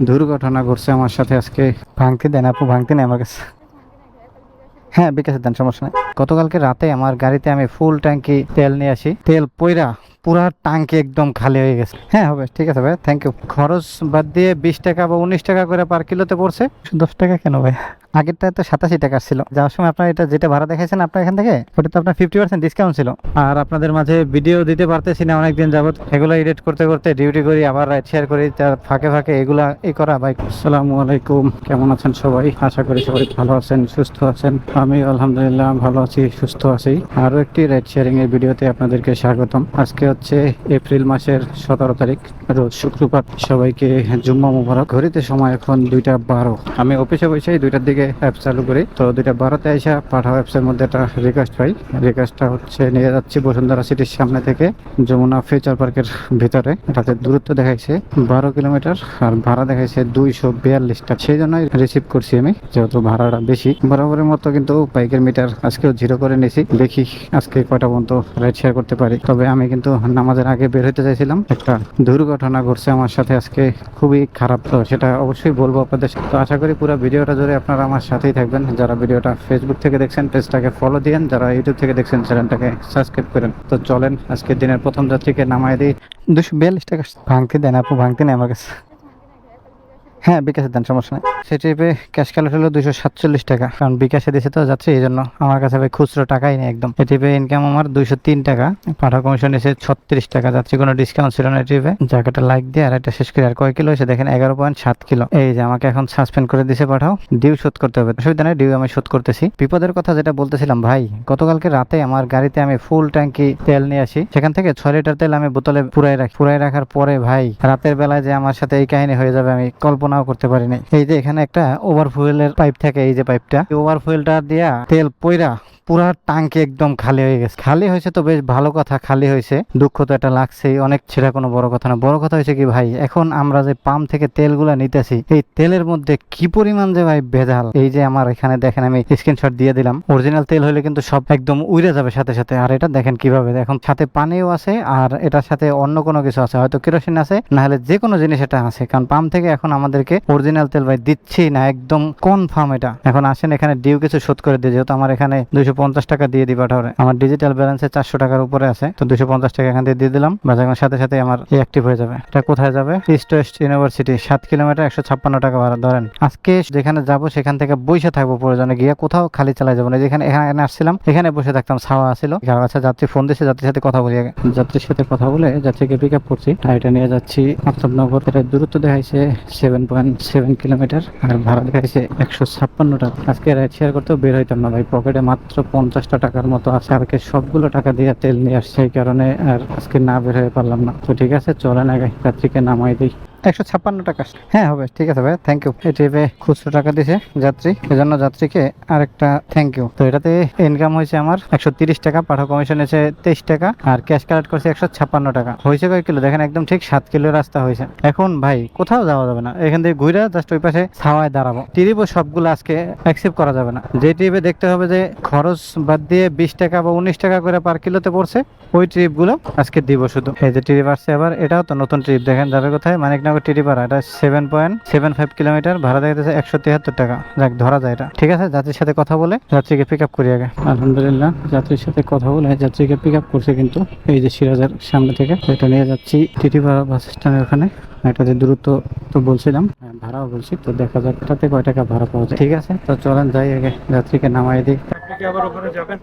দুর্ঘটনা ঘটছে আমার সাথে আজকে। ভাঙতে দেন আপু, ভাঙতে নেই আমার কাছে। হ্যাঁ, বিকাশে দেন, সমস্যা নেই। গতকালকে রাতে আমার গাড়িতে আমি ফুল ট্যাঙ্কি তেল নিয়ে আসি, তেল পইরা পুরা টাঙ্কি একদম খালি হয়ে গেছে। হ্যাঁ হবে, ঠিক আছে ভাই, থ্যাংক ইউ। খরচ বাদ দিয়ে 20 টাকা বা 19 টাকা করে পার কিলোতে পড়ছে। 10 টাকা কেন ভাই? আগেরটা তো 87 টাকা ছিল যাওয়ার সময়। আপনার এটা যেটা ভাড়া দেখাইছেন আপনার এখান থেকে, ওটা তো আপনার 50% ডিসকাউন্ট ছিল। আর আপনাদের মাঝে ভিডিও দিতে পারতেছি না অনেকদিন যাবত। এগুলো এডিট করতে করতে ডিউটি করি, আবার রাইড শেয়ার করি, তার ফাঁকে ফাঁকে এগুলা করা ভাই। আসসালামু আলাইকুম, কেমন আছেন সবাই? আশা করি সবাই ভালো আছেন, সুস্থ আছেন। আমি আলহামদুলিল্লাহ ভালো আছি, সুস্থ আছি। আরো একটি রাইড শেয়ারিং এর ভিডিওতে আপনাদেরকে স্বাগতম। আজকে হচ্ছে এপ্রিল মাসের 17 তারিখ, রোজ শুক্রবার। সবাইকে জুম্মা মুবারক। ঘড়িতে সময় এখন 2টা 12। আমি অফিসে বসে 2টার দিকে অ্যাপ চালু করি, তো 2টা 12তে এসে পাঠাও অ্যাপসের মধ্যে একটা রিকোয়েস্ট পাই। রিকোয়েস্টটা হচ্ছে নিয়ে যাচ্ছি বসুন্ধরা সিটির সামনে থেকে যমুনা ফিউচার পার্কের ভিতরে। এটাতে দূরত্ব দেখাইছে 12 কিলোমিটার আর ভাড়া দেখাইছে 242 টাকা। সেই জন্যই রিসিভ করছি আমি, যেহেতু ভাড়াটা বেশি। বরাবরের মতো কিন্তু বাইকের মিটার আজকেও 0 করে নিয়েছি। দেখি আজকে কয়টা পর্যন্ত রাইড শেয়ার করতে পারি। তবে আমি কিন্তু নামাজের আগে বের হতে চাইছিলাম। একটা দুর্ঘটনা ঘটছে আমার সাথে আজকে, খুবই খারাপ। তো সেটা অবশ্যই বলবো আপনাদের। তো আশা করি পুরো ভিডিওটা জুড়ে আপনারা আমার সাথেই থাকবেন। যারা ভিডিওটা ফেসবুক থেকে দেখছেন পেজটাকে ফলো দিন, যারা ইউটিউব থেকে দেখছেন চ্যানেলটাকে সাবস্ক্রাইব করেন। তো চলেন আজকের দিনের প্রথম যাত্রীকে নামাই দিই। 242 টাকা ভাঙতে দেন আপু, ভাঙতে নেই আমার কাছে। হ্যাঁ, বিকাশে দেন, সমস্যা নেই। সেই ট্রিপে ক্যাশ কালেক্ট হলো 247 টাকা, কারণ বিকাশে দিয়েছে তো যাচ্ছে, এই জন্য আমার কাছে ভাই খুচরো টাকাই নেই একদম। এই ট্রিপে ইনকাম আমার 203 টাকা, পাঠা কমিশন এসে 36 টাকা। যাচ্ছে কোনো ডিসকাউন্ট ছিল না এই ট্রিপে। জায়গাটা লাইক দিয়ে আর এটা শেষ করি। আর কয় কিলো হয়েছে দেখেন, 11.7 কিলো। এই যে আমাকে এখন সাসপেন্ড করে দিছে পাঠাও, ডিউ শোধ করতে হবে। অসুবিধা নেই, ডিউ আমি শোধ করতেছি। বিপদের কথা যেটা বলতেছিলাম ভাই, গতকালকে রাতে আমার গাড়িতে আমি ফুল ট্যাঙ্কি তেল নিয়ে আসি, সেখান থেকে 6 লিটার তেল আমি বোতলে পুরাই রাখার পরে ভাই রাতের বেলায় যে আমার সাথে এই কাহিনী হয়ে যাবে আমি কল্পনাও করতে পারিনি। এই যে এখানে একটা ওভারফুয়েলের পাইপ থাকে, এই যে পাইপটা, ওভারফুয়েলটা দিয়া তেল পইরা পুরা টাঙ্কি একদম খালি হয়ে গেছে। খালি হয়েছে তো বেশ ভালো কথা, খালি হয়েছে, দুঃখ তো এটা লাগছেই অনেক, সেটা কোনো বড় কথা না। বড় কথা হয়েছে কি ভাই, এখন আমরা যে পাম্প থেকে তেলগুলা নিতেছি, এই তেলের মধ্যে কি পরিমাণ যে ভাই ভেজাল। এই যে আমার এখানে দেখেন, আমি স্ক্রিনশট দিয়ে দিলাম। অরিজিনাল তেল হলে কিন্তু সব একদম উড়ে যাবে সাথে সাথে। আর এটা দেখেন কিভাবে, এখন সাথে পানিও আছে আর এটার সাথে অন্য কোনো কিছু আছে, হয়তো কেরোসিন আছে, না হলে যে কোনো জিনিস এটা আছে। কারণ পাম্প থেকে এখন আমাদেরকে অরিজিনাল তেল ভাই দিচ্ছি না, একদম কনফার্ম এটা। এখন আসেন এখানে ডিউ কিছু শোধ করে দিয়ে, যেহেতু আমার এখানে 250 টাকা দিয়ে দিবা ঠাউরে। আমার ডিজিটাল ব্যালেন্সে 400 টাকার উপরে আছে, তো 250 টাকা এখান থেকে দিয়ে দিলাম। বাস এখন সাথে সাথে আমার অ্যাক্টিভ হয়ে যাবে। এটা কোথায় যাবে? ইস্ট ওয়েস্ট ইউনিভার্সিটি, 7 কিলোমিটার, 156 টাকা ভাড়া। ধরেন আজকে যেখানে যাব সেখান থেকে বসে থাকবো, প্রয়োজনে গিয়ে কোথাও খালি চালাই যাবো না। যেখানে এখানে আসছিলাম এখানে বসে থাকতাম, ছাওয়া আসছিল। আচ্ছা, যাত্রী ফোন দিচ্ছে, যাত্রীর সাথে কথা বলি আগে। যাত্রীর সাথে কথা বলে যাত্রীকে পিক আপ করছি। আর এটা নিয়ে যাচ্ছি আফতাবনগর। এটা দূরত্ব দেখাইছে 7.7 কিলোমিটার আর ভাড়া দেখাইছে 156 টাকা। আজকে রাইড শেয়ার করতেও বের হইতাম না ভাই, পকেটে মাত্র 50 টাকার মতো আছে। আর সবগুলো টাকা দিয়ে তেল নিয়ে আসছে, এই কারণে আর আজকে না বের হয়ে পারলাম না। তো ঠিক আছে, চলেন আগে যাত্রীকে নামাই দিই। 156 টাকা। হ্যাঁ হবে, ঠিক আছে ভাই, থ্যাংক ইউ। এই ট্রিপে খুচরো টাকা দিছে যাত্রী, এজন্য যাত্রীকে আরেকটা থ্যাংক ইউ। তো এটাতে ইনকাম হয়েছে আমার 130 টাকা, পাঠা কমিশন এসে 23 টাকা আর ক্যাশ কালেক্ট করছে 156 টাকা। হয়েছে কয় কিলো দেখেন, একদম ঠিক 7 কিলো রাস্তা হয়েছে। এখন ভাই কোথাও যাওয়া যাবে না, এখান থেকে ঘুরে জাস্ট ওই পাশে ছাওয়ায় দাঁড়াবো। ট্রিপও সবগুলো আজকে অ্যাকসেপ্ট করা যাবে না। যে ট্রিপে দেখতে হবে যে খরচ বাদ দিয়ে 20 টাকা বা 19 টাকা করে পার কিলোতে পড়ছে, ওই ট্রিপগুলো আজকে দিব শুধু। এই যে ট্রিপ আসছে আবার, এটাও তো নতুন ট্রিপ। দেখেন যাবে কোথায়, মানিকনগর টিটিপাড়া। এটা 7.75 কিলোমিটার, ভাড়া দেখাচ্ছে 173 টাকা। যাক, ধরা যায় এটা। ঠিক আছে, যাত্রীর সাথে কথা বলে যাত্রীকে পিক আপ করি আগে। আলহামদুলিল্লাহ যাত্রীর সাথে কথা বলে যাত্রীকে পিক আপ করছে, কিন্তু এই যে সিরাজের সামনে থেকে। এটা নিয়ে যাচ্ছি টিটিপাড়া বাস স্ট্যান্ডের ওখানে। এটাতে দূরত্ব তো বলছিলাম, ভাড়াও বলছি, তো দেখা যাক তাতে কয় টাকা ভাড়া পাওয়া যায়। ঠিক আছে, তো চলেন যাই আগে যাত্রীকে নামাই দিই। আবার ওখানে যাবেন?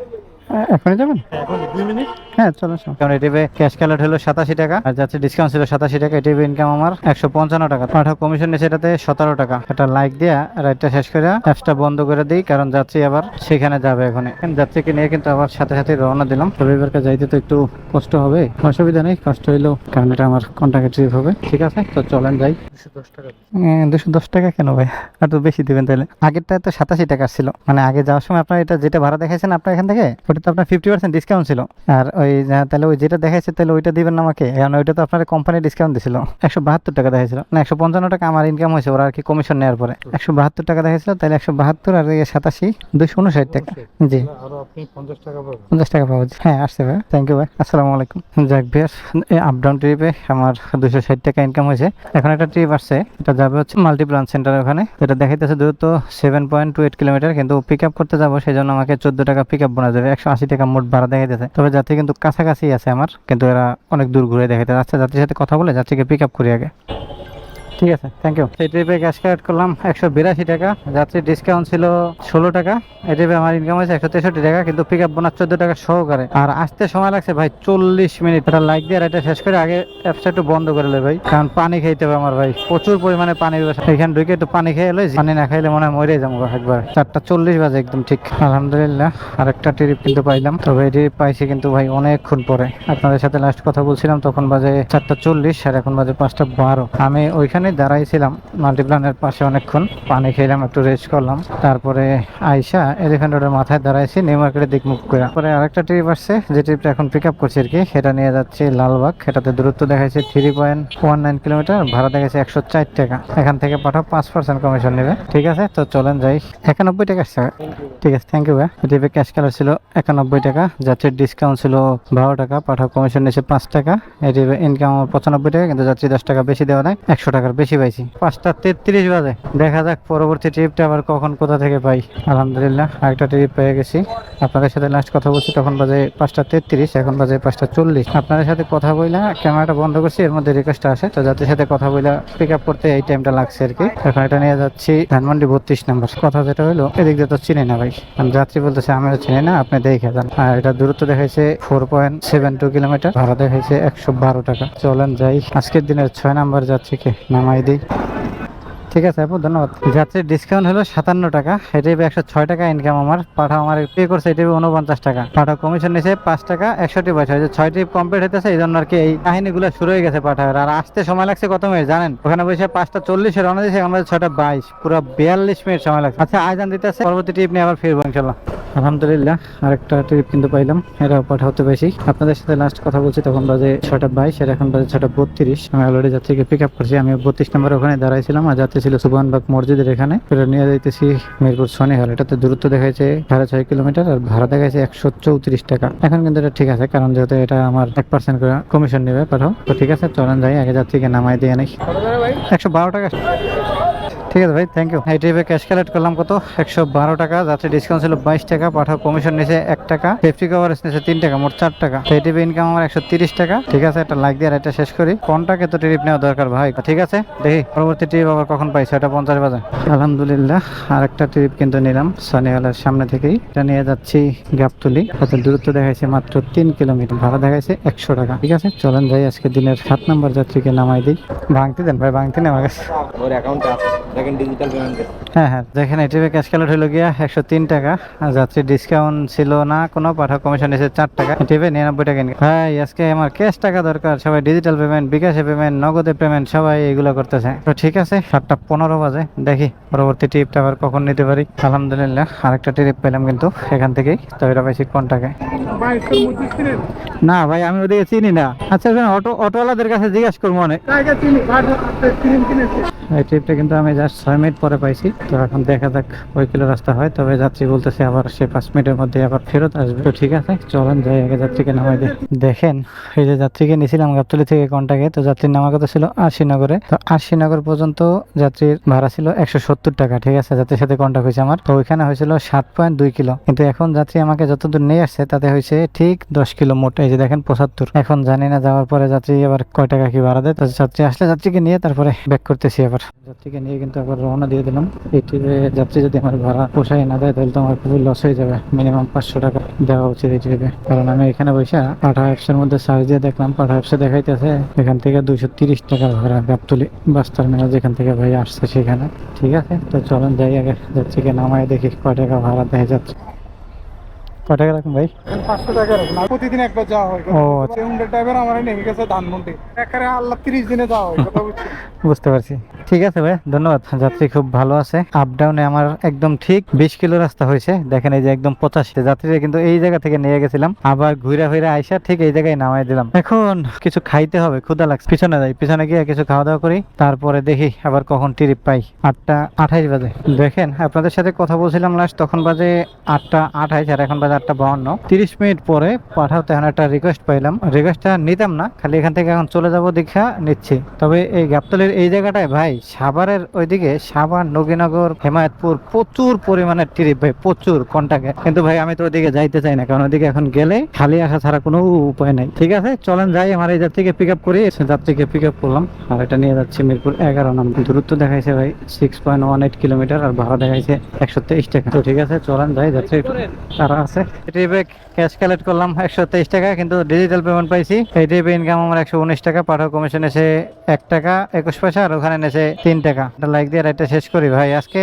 এখনই যাবেন? এখন 2 মিনিট। হ্যাঁ চলো। কারণ এটিভে ক্যাশ কালেক্ট হলো 87 টাকা আর যাচ্ছে ডিসকাউন্ট ছিল 87 টাকা। এটিভে ইনকাম আমার 155 টাকা, পাঠা কমিশন নিয়েছে এটাতে 17 টাকা। এটা লাইক দিয়ে রাইডটা শেষ করে অ্যাপসটা বন্ধ করে দিই, কারণ যাত্রী আবার সেখানে যাবে। এখন যাত্রীকে নিয়ে কিন্তু আবার সাথে সাথে রওনা দিলাম। রবিবারকে যাইতে তো একটু কষ্ট হবে, অসুবিধা নেই, কষ্ট হইলেও, কারণ এটা আমার কন্ট্রাক্ট ট্রিপ হবে। ঠিক আছে, তো চলেন যাই। 210 টাকা। 210 টাকা কেন ভাই? আর তো বেশি দিবেন তাহলে। আগেরটা তো 87 টাকা ছিল, মানে আগে যাওয়ার সময় আপনার এটা যেটা ভাড়া দেখাইছেন আপনার এখান থেকে, ওটা তো তো আপনার 50% ডিসকাউন্ট ছিল। আর ওই তাহলে ওই যেটা দেখাইছে তাহলে ওইটা দিবেন না আমাকে, কারণ ওইটা তো আপনার কোম্পানি ডিসকাউন্ট দিছিল। 172 টাকা দেখাইছিল, না 155 টাকা আমার ইনকাম হয়েছে ওরা আর কি কমিশন নেওয়ার পরে। 172 টাকা দেখাইছিল, তাহলে 172 আর 87 259 টাকা। জি আরো আপনি 50 টাকা পাবেন। 50 টাকা পাবো। হ্যাঁ আসছে ভাই, থ্যাংক ইউ ভাই, আসসালামু আলাইকুম। যাক ভাই, আপ ডাউন ট্রিপে আমার 260 টাকা ইনকাম হয়েছে। এখন একটা ট্রিপ আসছে, এটা যাবে হচ্ছে মাল্টি ব্রাঞ্চ সেন্টার, ওখানে এটা দেখাইতেছে দূরত্ব 7.28 কিলোমিটার, কিন্তু পিক আপ করতে যাবো সেই জন্য আমাকে 14 টাকা পিক আপ বোনাস দেবে। 180 টাকা মোট ভাড়া দেখাইতেছে, তবে যাত্রী কিন্তু কাছাকাছি আছে আমার, কিন্তু এরা অনেক দূর ঘুরে দেখাইতেছে। আচ্ছা যাত্রীর সাথে কথা বলে যাত্রীকে পিক আপ করি আগে। ঠিক আছে, থ্যাংক ইউ। এই ট্রিপে ক্যাশ কালেক্ট করলাম 182 টাকা, যাত্রীর ডিসকাউন্ট ছিল 16 টাকা। এই ট্রিপে আমার ইনকাম হয়েছে 163 টাকা, কিন্তু পিক আপ বোনাস 14 টাকা সহকারে। আর আসতে সময় লাগছে ভাই 40 মিনিট। এটা লাইক দিয়ে আর এটা শেষ করে আগে অ্যাপসটা একটু বন্ধ করে লে ভাই, কারণ পানি খাইতে হবে আমার ভাই, প্রচুর পরিমাণে পানি। এখানে ঢুকে একটু পানি খেয়ে এলো, পানি না খাইলে মনে হয় মরে যাবো একবার। 4:40 বাজে একদম ঠিক। আলহামদুলিল্লাহ আরেকটা ট্রিপ কিন্তু পাইলাম, তবে এই ট্রিপ পাইছি কিন্তু ভাই অনেকক্ষণ পরে। আপনাদের সাথে লাস্ট কথা বলছিলাম তখন বাজে 4:40 আর এখন বাজে 5:12। আমি ওইখানে দাঁড়াইছিলাম মাল্টিপ্লানের পাশে অনেকক্ষণ, পানি খেলাম, একটু রেস্ট করলাম, তারপরে আইসা এলিফ্যান্ট রোডের মাথায় দাঁড়াইছি নিউ মার্কেটের দিক মুখ করে। পরে আরেকটা ট্রিপ আসছে, যে ট্রিপটা এখন পিক আপ করছি আর কি, সেটা নিয়ে যাচ্ছে লালবাগ। এটাতে দূরত্ব দেখাইছে 3.19 কিলোমিটার, ভাড়া দেখাইছে 104 টাকা। এখান থেকে পাঠাও 5% কমিশন নেবে। ঠিক আছে, তো চলেন যাই। 91 টাকা আসছে, ঠিক আছে, থ্যাংক ইউ ভাই। ট্রিপে ক্যাশ কালার ছিল 91 টাকা, যাত্রীর ডিসকাউন্ট ছিল 12 টাকা, পাঠাও কমিশন নিয়েছে 5 টাকা। এই ট্রিপে ইনকাম 95 টাকা, কিন্তু যাত্রী 10 টাকা বেশি দেওয়া নাই, 100 টাকার বেশি পাইছি। 5:33 বাজে, দেখা যাক পরবর্তী ট্রিপটা আবার কখন কোথা থেকে পাই। আলহামদুলিল্লাহ আরেকটা ট্রিপ পেয়ে গেছি। আপনাদের সাথে লাস্ট কথা বলছি তখন বাজে 5:33, এখন বাজে 5:40। আপনাদের সাথে কথা বইলা ক্যামেরাটা বন্ধ করছি, এর মধ্যে রিকোয়েস্ট আসে, তো যাত্রীর সাথে কথা বইলা পিক আপ করতে এই টাইমটা লাগছে আর কি। এখন এটা নিয়ে যাচ্ছি ধানমন্ডি 32 নম্বর। কথা যেটা হলো, এদিক দিয়ে তো চিনি না ভাই, কারণ যাত্রী বলতেছে আমিও চিনি না, আপনি দেখে যান। আর এটা দূরত্ব দেখাইছে 4.72 কিলোমিটার, ভাড়া দেখাইছে 112 টাকা। চলেন যাই, আজকের দিনের 6 নাম্বার যাত্রীকে নামাই দিই। ঠিক আছে আপু, ধন্যবাদ। যাত্রীর ডিসকাউন্ট হলো 57 টাকা, এটাই 106 টাকা ইনকাম আমার। পাঠাও আমার পে করছে এটাই 49 টাকা, পাঠাও কমিশন নিয়েছে 5 টাকা 61 পয়সা। 6 ট্রিপ কমপ্লিট হইতেছে, এই জন্য আর কি এই কাহিনীগুলো শুরু হয়ে গেছে পাঠাওয়ার। আর আসতে সময় লাগছে কত মিনিট জানেন? ওখানে বসে 5:40 রওনা দিয়েছে, এখন বাজে 6:22, পুরো 42 মিনিট সময় লাগছে। আচ্ছা আয়োজন দিতেছে, পরবর্তী ট্রিপ নিয়ে আবার ফিরবো ইনশাল্লাহ। আলহামদুলিল্লাহ আরেকটা ট্রিপ কিন্তু পাইলাম, এটাও পাঠাতে বেশি। আপনাদের সাথে লাস্ট কথা বলছি তখন বাজে 6:22 আর এখন বাজে 6:32। আমি অলরেডি যাত্রীকে পিক আপ করছি। আমি 32 নম্বর ওখানে দাঁড়াইছিলাম, আর যাত্রী ছিল সুবহানবাগ মসজিদের এখানে। এটা নিয়ে যাইতেছি মিরপুর শনিহাল। এটাতে দূরত্ব দেখাইছে 6.5 কিলোমিটার, আর ভাড়া দেখাইছে 134 টাকা। এখন কিন্তু এটা ঠিক আছে, কারণ যেহেতু এটা আমার 1% করে কমিশন নেবে পাঠাও। তো ঠিক আছে, চলেন যাই, আগে যাত্রীকে নামাই দিয়ে নেই। 112 টাকা। ঠিক আছে ভাই, থ্যাংক ইউ। এই ট্রিপে ক্যাশ কালেক্ট করলাম কত, 112 টাকা। যাত্রী ডিসকাউন্ট ছিল 22 টাকা, পাঠাও কমিশন নিয়েছে 1 টাকা, সেফটি কভারেজ নিয়েছে 3 টাকা, মোট 4 টাকা। এই ট্রিপে ইনকাম আমার 130 টাকা। ঠিক আছে, একটা লাইক দিয়ে আর এটা শেষ করি। কোনটাকে তো ট্রিপ নেওয়া দরকার ভাই। ঠিক আছে, দেখি পরবর্তী ট্রিপ আবার কখন পাই। 6:50 বাজে। আলহামদুলিল্লাহ আরেকটা ট্রিপ কিন্তু নিলাম সনিহালের সামনে থেকেই। এটা নিয়ে যাচ্ছি গাবতলি। তাতে দূরত্ব দেখাইছে মাত্র 3 কিলোমিটার, ভাড়া দেখাইছে 100 টাকা। ঠিক আছে, চলেন যাই, আজকে দিনের 7 নম্বর যাত্রীকে নামাই দিই। ভাঙতে দেন ভাই, ভাঙতে নেই আমার কাছে। ওর অ্যাকাউন্টে আছে, দেখেন ডিজিটাল পেমেন্ট। হ্যাঁ হ্যাঁ, দেখেন এই ট্রিপে ক্যাশ কালেক্ট হলো গিয়া 103 টাকা, আর যাত্রীর ডিসকাউন্ট ছিল না কোনো, পাঠাও কমিশন এসে 4 টাকা। এই ট্রিপে 99 টাকা ইনকাম। ভাই আজকে আমার ক্যাশ টাকা দরকার, সবাই ডিজিটাল পেমেন্ট, বিকাশে পেমেন্ট, নগদে পেমেন্ট, সবাই এগুলো করতেছে। তো ঠিক আছে, 7:15 বাজে, দেখি পরবর্তী ট্রিপটা আবার কখন নিতে পারি। আলহামদুলিল্লাহ আরেকটা ট্রিপ পেলাম কিন্তু এখান থেকেই। তো এটা পাইছি কোন টাকায়? না ভাই আমি ওদিকে চিনি না। আচ্ছা অটোওয়ালাদের কাছে জিজ্ঞাসা করবো অনেক। এই ট্রিপটা কিন্তু আমি জাস্ট 6 মিনিট পরে পাইছি। তো এখন দেখা যাক কয় কিলো রাস্তা হয়, তবে যাত্রী বলতেছে আবার সে 5 মিনিটের মধ্যে আবার ফেরত আসবে। তো ঠিক আছে, চলেন যাই, আগে যাত্রীকে নামাই দিই। দেখেন এই যে যাত্রীকে নিয়েছিলাম গাবতলী থেকে কন্টাকে, তো যাত্রীর নামার কথা ছিল আরশিনগরে। তো আরশিনগর পর্যন্ত যাত্রীর ভাড়া ছিল 170 টাকা। ঠিক আছে, যাত্রীর সাথে কন্টাক্ট হয়েছে আমার। তো ওইখানে হয়েছিল 7.2 কিলো, কিন্তু এখন যাত্রী আমাকে যতদূর নিয়ে আসছে তাতে হয়েছে ঠিক 10 কিলো মোট। এই যে দেখেন 75। এখন জানি না যাওয়ার পরে যাত্রী আবার কয় টাকা কি ভাড়া দেয়। তো যাত্রী আসলে যাত্রীকে নিয়ে তারপরে ব্যাক করতেছি। আবার যাত্রীকে নিয়ে কিন্তু আবার রওনা দিয়ে দিলাম। এই ট্রিপে যাত্রী যদি আমার ভাড়া পোষায় না দেয় তাহলে তো আমার খুবই লস হয়ে যাবে। মিনিমাম 500 টাকা দেওয়া উচিত এই ট্রিপে, কারণ আমি এখানে বসে পাঠা অ্যাপসের মধ্যে সার্চ দিয়ে দেখলাম, পাঠা অ্যাপসে দেখাইতেছে এখান থেকে 230 টাকা ভাড়া গাবতলী বাস টার্মিনাল, যেখান থেকে ভাই আসছে সেখানে। ঠিক আছে, তো চলেন যাই, আগে যাত্রীকে নামায় দেখি কয় টাকা ভাড়া দেয় যাচ্ছে। কয় টাকা রাখুন ভাই? 500 টাকা রাখুন। আর প্রতিদিন একবার যাওয়া হয়। ও হুন্ডা ড্রাইভার আমার নেমে গেছে ধানমন্ডি। একারে আল্লাহ 30 দিনে যাওয়া হয়, কথা বুঝছি। বুঝতে পারছি। ঠিক আছে ভাই, ধন্যবাদ। যাত্রী খুব ভালো আছে। আপ ডাউনে আমার একদম ঠিক 20 কিলো রাস্তা হয়েছে। দেখেন এই যে একদম 85 যাত্রীরা কিন্তু এই জায়গা থেকে নিয়ে গেছিলাম, আবার ঘুরে ফিরে আইসা ঠিক এই জায়গায় নামাই দিলাম। এখন কিছু খাইতে হবে, ক্ষুধা লাগছে। পিছনে যাই, পিছনে গিয়ে কিছু খাওয়া দাওয়া করি, তারপরে দেখি আবার কখন ট্রিপ পাই। 8:28 বাজে। দেখেন আপনাদের সাথে কথা বলছিলাম লাস্ট, তখন বাজে 8:28 আর এখন বাজে 8:52। 30 মিনিট পরে পাঠাতে এখন একটা রিকোয়েস্ট পাইলাম। রিকোয়েস্টটা নিতাম না, খালি এখান থেকে এখন চলে যাব দীক্ষা নিচ্ছি। তবে এই গাবতলীর এই জায়গাটায় ভাই, সাভারের ওইদিকে সাভার, নগীনগর, হেমায়তপুর প্রচুর পরিমাণে ট্রিপ ভাই, প্রচুর কন্টাক্টে। কিন্তু ভাই আমি তো ওইদিকে যাইতে চাই না, কারণ ওইদিকে এখন গেলে খালি আসা ছাড়া কোনো উপায় নাই। ঠিক আছে চলেন যাই, আমার এই যাত্রীকে পিক আপ করি। যাত্রীকে পিক আপ করলাম আর এটা নিয়ে যাচ্ছি মিরপুর 11 নম্বর। দূরত্ব দেখাইছে ভাই 6.18 কিলোমিটার আর ভাড়া দেখাইছে 123 টাকা। তো ঠিক আছে চলেন যাই, যাত্রী তারা আছে। ট্রিপে ক্যাশ কালেক্ট করলাম 123 টাকা, কিন্তু ডিজিটাল পেমেন্ট পাইছি। এই ট্রিপে ইনকাম আমার 119 টাকা, পাঠাও কমিশন এসে 1 টাকা 21 পয়সা আর ওখানে নেছে 3 টাকা। লাইক দিয়ে রাইটটা শেষ করি ভাই। আজকে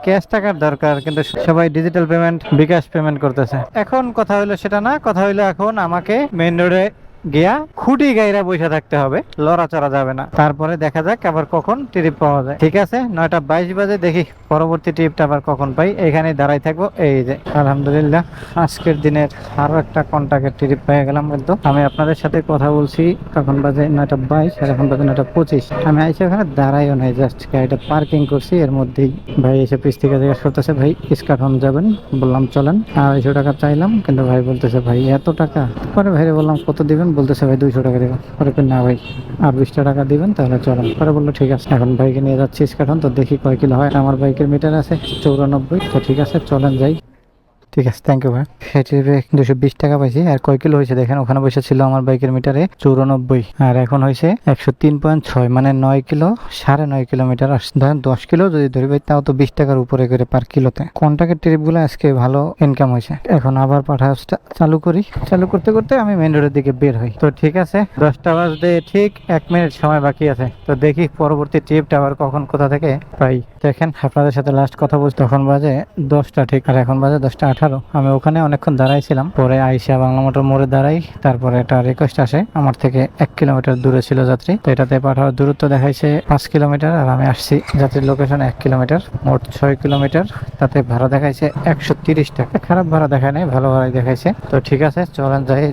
ক্যাশ টাকার দরকার, কিন্তু সবাই ডিজিটাল পেমেন্ট, বিকাশ পেমেন্ট করতেছে। এখন কথা হইলো সেটা না, কথা হইলো এখন আমাকে মেইন রোডে গিয়া খুঁটি গাইরা বসে থাকতে হবে, লড়াচড়া যাবে না। তারপরে দেখা যাক আবার কখন ট্রিপ পাওয়া যায়। ঠিক আছে 9:22 বাজে, দেখি পরবর্তী ট্রিপটা আবার কখন পাই। এখানে দাঁড়াই থাকবো। এই যে আলহামদুলিল্লাহ আজকের দিনের আরো একটা কন্টাক্টের ট্রিপ পেয়ে গেলাম। কিন্তু আমি আপনাদের সাথে কথা বলছি তখন বাজে 9:22 আর এখন বাজে 9:25। আমি এসে ওখানে দাঁড়াইও নাই, জাস্ট গাড়িটা পার্কিং করছি। এর মধ্যেই ভাই এসে পিস থেকে জিজ্ঞাসা করতেছে, ভাই ইস্কাটন যাবেন? বললাম চলেন। 250 টাকা চাইলাম, কিন্তু ভাই বলতেছে ভাই এত টাকা। পরে ভাইরে বললাম কত দিবেন? বলতেছে ভাই 200 টাকা দেবেন। পরে না ভাই আর 20 টাকা দিবেন তাহলে চলেন। পরে বললো ঠিক আছে। এখন বাইকে নিয়ে যাচ্ছি ইস্কাটন, তো দেখি কয় কিলো হয়। আমার বাইকের মিটার আছে 94। তো ঠিক আছে চলেন যাই। ঠিক আছে থ্যাংক ইউ ভাই। সেটিতে 220 টাকা পাইছি। আর কয় কিলো হয়েছে দেখেন, ওখানে বসে ছিল আমার বাইকের মিটারে 94 আর এখন হয়েছে 103.6, মানে 9 কিলো 9.5 কিলোমিটার। ধরেন 10 কিলো যদি ধরি ভাই, তাও তো 20 টাকার উপরে করে পার কিলোতে। কন্টাক্টের ট্রিপগুলো আজকে ভালো ইনকাম হয়েছে। এখন আবার পাঠাসটা চালু করি। চালু করতে করতে আমি মেন রোডের দিকে বের হই। তো ঠিক আছে 10টা বাজতে ঠিক 1 মিনিট সময় বাকি আছে। তো দেখি পরবর্তী ট্রিপটা আবার কখন কোথা থেকে পাই। দেখেন আপনাদের সাথে লাস্ট কথা বলছি তখন বাজে 10টা ঠিক, আর এখন বাজে 10:18। আমি ওখানে অনেকক্ষণ দাঁড়াইছিলাম, পরে আইসা বাংলা মোটর মোড়ে দাঁড়াই। তারপরে একটা রিকোয়েস্ট আসে, আমার থেকে 1 কিলোমিটার দূরে ছিল যাত্রী, তো এটাতে পাঠানোর দূরত্ব দেখাইছে 5 কিলোমিটার আর আমি আসছি যাত্রীর লোকেশন 1 কিলোমিটার, মোট 6 কিলোমিটার। তাতে ভাড়া দেখাইছে 130 টাকা। খারাপ ভাড়া দেখায় নাই, ভালো ভাড়াই দেখাইছে। তো ঠিক আছে চলেন যাই।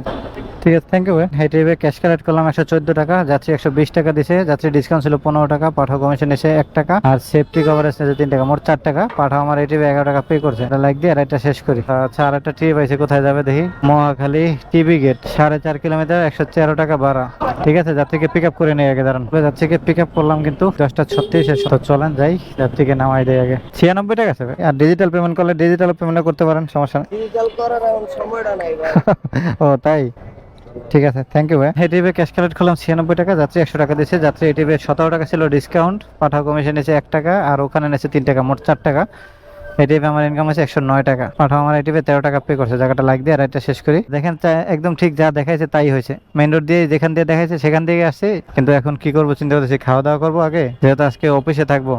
ঠিক আছে থ্যাংক ইউ ভাই। এই ট্রিপে ক্যাশ কালেক্ট করলাম 114 টাকা, যাত্রী 120 টাকা দিছে। যাত্রী ডিসকাউন্ট ছিল 15 টাকা, পাঠাও কমিশন এসে 1 টাকা আর সেফটি কভারেজ নিয়েছে 3 টাকা, মোট 4 টাকা। পাঠাও আমার এই ট্রিপে 11 টাকা পে করছে। এটা লাইক দিয়ে আর এটা শেষ করি। আচ্ছা আর একটা ট্রিপ আছে, কোথায় যাবে দেখি। মহাখালী টিবি গেট 4.5 কিলোমিটার, 113 টাকা ভাড়া। ঠিক আছে যাত্রীকে পিক আপ করে নিয়ে আগে দাঁড়ান। যাত্রীকে পিক আপ করলাম কিন্তু 10:36। তো চলেন যাই, যাত্রীকে নামাই দেয় আগে। 96 টাকা আছে ভাই। আর ডিজিটাল পেমেন্ট করলে ডিজিটাল পেমেন্ট করতে পারেন, সমস্যা নেই। ডিজিটাল করার এখন সময়টা নাই ভাই। ও তাই, ঠিক আছে থ্যাংক ইউ ভাই। এই ট্রিপে ক্যাশ কালেক্ট করলাম 96 টাকা, যাত্রী 100 টাকা দিয়েছে। যাত্রী এই ট্রিপে 17 টাকা ছিল ডিসকাউন্ট, পাঠাও কমিশন এসে 1 টাকা আর ওখানে নিয়েছে 3 টাকা, মোট 4 টাকা। এই ট্রিপে আমার ইনকাম হচ্ছে 109 টাকা। পাঠাও আমার এই ট্রিপে 13 টাকা পে করছে। জায়গাটা লাইক দিয়ে আর এটা শেষ করি। দেখেন একদম ঠিক যা দেখাইছে তাই হয়েছে। মেইন রোড দিয়ে যেখান দিয়ে দেখাইছে সেখান থেকে আসছে, কিন্তু এখন কি করবো চিন্তা করতেছি, খাওয়া দাওয়া করবো আগে, যেহেতু আজকে অফিসে থাকবো।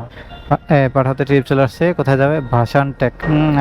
পাঠাতে ট্রিপ চলে আসছে, কোথায় যাবে? ভাসান টেক।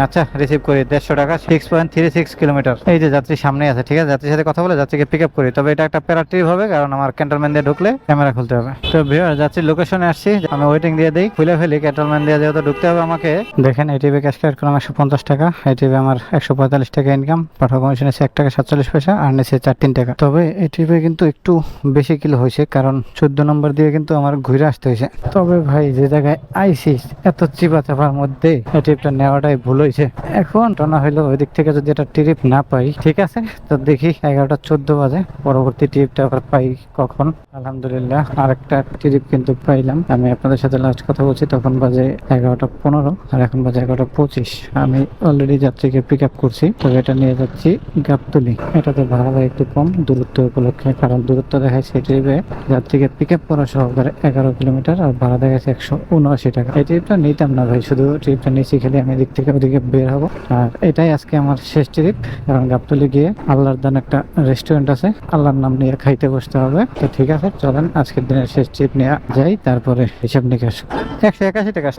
আচ্ছা রিসিভ করি 150 টাকা, 6.36 কিলোমিটার। এই যে যাত্রী সামনে আছে। ঠিক আছে যাত্রীর সাথে কথা বলে যাত্রীকে পিক আপ করি। তবে এটা একটা প্যারা ট্রিপ হবে, কারণ আমার ক্যান্টনমেন্ট দিয়ে ঢুকলে ক্যামেরা খুলতে হবে। তো ভিউয়ার যাত্রীর লোকেশনে আসছি, আমি ওয়েটিং দিয়ে দিই, খুলে ফেলি। ক্যান্টনমেন্ট দিয়ে যেহেতু ঢুকতে হবে আমাকে। দেখেন এই ট্রিপে ক্যাশ কালেক্ট করলাম 150 টাকা। এই ট্রিপে আমার 145 টাকা ইনকাম, পাঠাও কমিশন এসে 1 টাকা 47 পয়সা আর নিচে 4-3 টাকা। তবে এই ট্রিপে কিন্তু একটু বেশি কিলো হয়েছে, কারণ 14 নম্বর দিয়ে কিন্তু আমার ঘুরে আসতে হয়েছে। তবে ভাই যে জায়গায় আইসি এত চিপা চাপার মধ্যে এই ট্রিপটা নেওয়াটাই ভুল হয়েছে। এখন টানা হইলো ওই দিক থেকে যদি একটা ট্রিপ না পাই, ঠিক আছে তো দেখি 11:14 বাজে পরবর্তী ট্রিপটা আবার পাই কখন। আলহামদুলিল্লাহ আরেকটা ট্রিপ কিন্তু পাইলাম। আমি আপনাদের সাথে লাস্ট কথা বলছি তখন বাজে 11:15 আর এখন বাজে 11:25। আমি অলরেডি যাত্রীকে পিক আপ করছি, তবে এটা নিয়ে যাচ্ছি গাবতলী। এটাতে ভাড়া হয় একটু কম দূরত্ব উপলক্ষে, কারণ দূরত্ব দেখাচ্ছে ট্রিপে যাত্রীকে পিক আপ করা সহকারে 11 কিলোমিটার আর ভাড়া দেখাচ্ছে 179 টাকা। এই ট্রিপটা নিতাম না ভাই, শুধু ট্রিপটা নিয়েছি খেলে আমি এদিক থেকে ওদিকে বের হবো। আর এটাই আজকে আমার শেষ ট্রিপ, কারণ গাবতলী গিয়ে আল্লাহর দান একটা রেস্টুরেন্ট আছে, আল্লাহর নাম নিয়ে খাইতে বসতে হবে। তো ঠিক আছে চলেন আজকের দিনের শেষ ট্রিপ নিয়ে যাই, তারপরে হিসাব নিকাশ। 181 টাকা।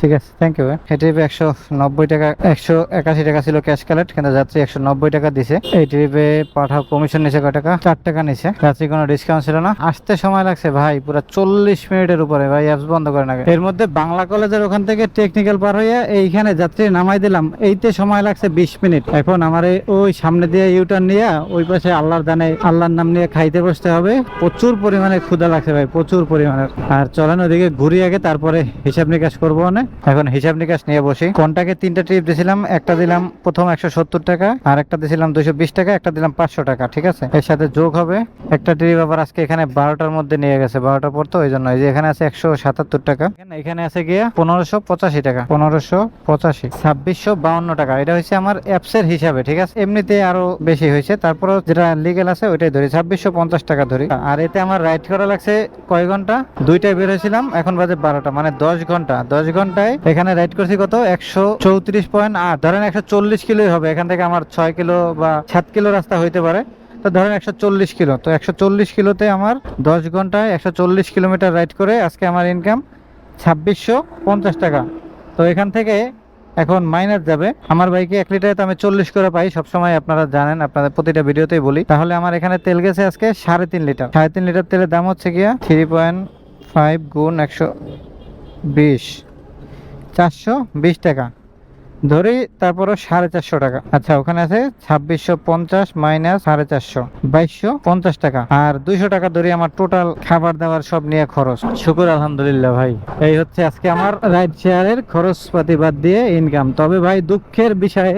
ঠিক আছে, থ্যাংক ইউ। এই ট্রিপে 190 টাকা, 181 টাকা ছিল ক্যাশ কালেক্ট, কিন্তু যাত্রী 190 টাকা দিছে। এই ট্রিপে পাঠাও কমিশন নিছে কয় টাকা? 4 টাকা নিছে। যাত্রী কোনো ডিসকাউন্ট ছিল না। আসতে সময় লাগছে ভাই পুরো 40 মিনিটের উপরে ভাই, অ্যাপস বন্ধ করে না। এর মধ্যে বাংলা কলেজের ওখান থেকে টেকনিক্যাল পার হইয়া এইখানে যাত্রী নামাই দিলাম, এইতে সময় লাগছে 20 মিনিট। এখন আমার ওই সামনে দিয়ে ইউটার্ন নিয়ে ওই পাশে আল্লাহর দানে আল্লাহর নাম নিয়ে খাইতে বসতে হবে। প্রচুর পরিমাণে ক্ষুধা লাগছে ভাই, প্রচুর পরিমাণে। আর চলেন ওদিকে ঘুরি আগে, তারপরে হিসাব নিকাশ করবো। এখন হিসাব নিকাশ নিয়ে বসি। কোনটাকে 3টা ট্রিপ দিছিলাম, একটা দিলাম প্রথম 170 টাকা, আর একটা দিছিলাম 220 টাকা, একটা দিলাম 500 টাকা। ঠিক আছে, এর সাথে যোগ হবে একটা ট্রিপ আবার আজকে এখানে 12টার মধ্যে নিয়ে গেছে, 12টার পর, তো ওই জন্য এই যে এখানে আছে 177 টাকা, এখানে আছে গিয়া 1585 টাকা, 1585, 2652 টাকা। এটা হচ্ছে আমার অ্যাপসের হিসাবে। ঠিক আছে, এমনিতে আরো বেশি হয়েছে, তারপরও যেটা লিগেল আছে ওইটাই ধরি, 2650 টাকা ধরি। আর এতে আমার রাইড করা লাগছে কয় ঘন্টা? 2টায় বের হয়েছিলাম, এখন বাজে 12টা, মানে 10 ঘন্টা। 10 ঘন্টায় এখানে রাইড করছি কত? 134.8, ধরেন 140 কিলোই হবে। এখান থেকে আমার 6 কিলো বা 7 কিলো রাস্তা হইতে পারে, তো ধরেন 140 কিলো। তো 140 কিলোতে আমার 10 ঘন্টায় 140 কিলোমিটার রাইড করে আজকে আমার ইনকাম 2650 টাকা। তো এখান থেকে এখন মাইনাস যাবে। আমার বাইকে 1 লিটারে তো আমি 40 করে পাই সবসময়, আপনারা জানেন, আপনাদের প্রতিটা ভিডিওতেই বলি। তাহলে আমার এখানে তেল গেছে আজকে 3.5 লিটার। 3.5 লিটার তেলের দাম হচ্ছে গিয়া 3.5 গুণ 120, 420 টাকা ধরি, তারপরও 450 টাকা। আচ্ছা, ওখানে আছে 2650 মাইনাস 450, 2250 টাকা। আর 200 টাকা ধরি আমার টোটাল খাবার দাবার সব নিয়ে খরচ। শুকুর আলহামদুলিল্লাহ ভাই, এই হচ্ছে আজকে আমার রাইড শেয়ারের খরচপাতি বাদ দিয়ে ইনকাম। তবে ভাই দুঃখের বিষয়ে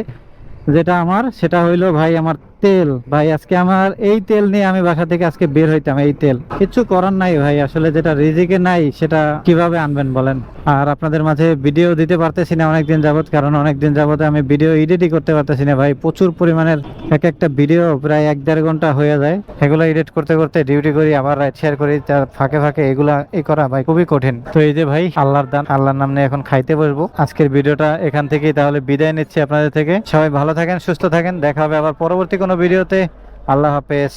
যেটা আমার, সেটা হইলো ভাই আমার তেল। ভাই আজকে আমার এই তেল নিয়ে আমি বাসা থেকে আজকে বের হইতাম, এই তেল। কিছু করার নাই ভাই, আসলে যেটা রিজিকে নাই সেটা কিভাবে আনবেন বলেন। আর আপনাদের মাঝে ভিডিও দিতে পারতেছি না অনেকদিন যাবত, কারণ অনেকদিন যাবত আমি ভিডিও এডিটই করতে পারতেছি না ভাই। প্রচুর পরিমাণের এক একটা ভিডিও প্রায় 1-1.5 ঘন্টা হয়ে যায়, এগুলো এডিট করতে করতে ডিউটি করি, আবার রাইড শেয়ার করি, তার ফাঁকে ফাঁকে এগুলা করা ভাই খুবই কঠিন। তো এই যে ভাই আল্লাহর দান, আল্লাহর নাম নিয়ে এখন খাইতে বসবো। আজকের ভিডিওটা এখান থেকেই তাহলে বিদায় নিচ্ছি আপনাদের থেকে। সবাই ভালো থাকেন, সুস্থ থাকেন, দেখা হবে আবার পরবর্তী কোনো ভিডিওতে। আল্লাহ হাফেজ।